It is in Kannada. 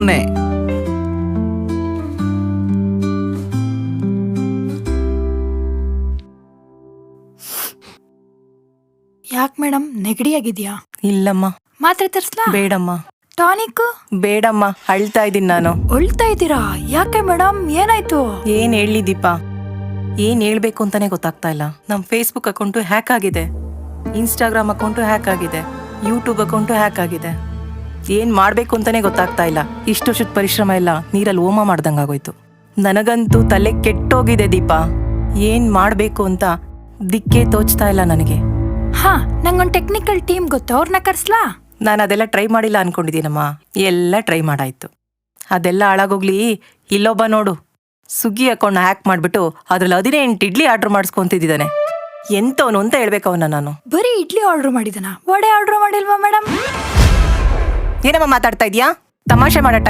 ಯಾಕೆ ಮೇಡಮ್, ನೆಗಡಿ ಆಗಿದ್ಯಾ? ಇಲ್ಲಮ್ಮ. ಮಾತ್ರೆ ತರ್ಸ್ಲಾ? ಬೇಡಮ್ಮ. ಟಾನಿಕ್? ಬೇಡಮ್ಮ, ಅಳ್ತಾ ಇದ್ದೀನಿ ನಾನು. ಅಳ್ತಾ ಇದ್ದೀರಾ? ಯಾಕೆ ಮೇಡಮ್, ಏನಾಯ್ತು? ಏನ್ ಹೇಳಿ ದೀಪಾ, ಏನ್ ಹೇಳ್ಬೇಕು ಅಂತಾನೆ ಗೊತ್ತಾಗ್ತಾ ಇಲ್ಲ. ನಮ್ ಫೇಸ್ಬುಕ್ ಅಕೌಂಟು ಹ್ಯಾಕ್ ಆಗಿದೆ, ಇನ್ಸ್ಟಾಗ್ರಾಮ್ ಅಕೌಂಟು ಹ್ಯಾಕ್ ಆಗಿದೆ, ಯೂಟ್ಯೂಬ್ ಅಕೌಂಟು ಹ್ಯಾಕ್ ಆಗಿದೆ. ಏನ್ ಮಾಡ್ಬೇಕು ಅಂತಾನೆ ಗೊತ್ತಾಗ್ತಾ ಇಲ್ಲ. ಇಷ್ಟು ವರ್ಷದ ಪರಿಶ್ರಮ ಎಲ್ಲ ನೀರಲ್ಲಿ ಹೋಮ ಮಾಡ್ದಂಗಾಗೋಯ್ತು. ನನಗಂತೂ ತಲೆ ಕೆಟ್ಟೋಗಿದೆ ದೀಪಾ. ಏನ್ ಮಾಡ್ಬೇಕು ಅಂತ ದಿಕ್ಕೇ ತೋಚ್ತಾ ಇಲ್ಲ ನನಗೆ. ಹಾ, ನಂಗೊಂದು ಟೆಕ್ನಿಕಲ್ ಟೀಮ್ ಗೊತ್ತು, ಅವ್ರನ್ನ ಕರ್ಸ್ಲಾ? ನಾನು ಅದೆಲ್ಲ ಟ್ರೈ ಮಾಡಿಲ್ಲ ಅನ್ಕೊಂಡಿದ್ದೀನಮ್ಮ. ಎಲ್ಲ ಟ್ರೈ ಮಾಡಾಯ್ತು, ಅದೆಲ್ಲ ಹಾಳಾಗೋಗ್ಲಿ. ಇಲ್ಲೊಬ್ಬ ನೋಡು, ಸ್ವಿಗ್ಗಿ ಅಕೌಂಟ್ನ ಹ್ಯಾಕ್ ಮಾಡ್ಬಿಟ್ಟು ಅದ್ರಲ್ಲಿ 18 ಇಡ್ಲಿ ಆರ್ಡರ್ ಮಾಡಿಸ್ಕೊಂತಿದ್ದಾನೆ. ಎಂತವನು ಅಂತ ಹೇಳ್ಬೇಕವನ್ನ ನಾನು. ಬರೀ ಇಡ್ಲಿ ಆರ್ಡರ್ ಮಾಡಿದನ, ವಡೆ ಆರ್ಡರ್ ಮಾಡಿಲ್ವಾ ಮೇಡಮ್? ಏನಮ್ಮ ಮಾತಾಡ್ತಾ ಇದೀಯಾ? ತಮಾಷೆ ಮಾಡೋ ಟೈಮ್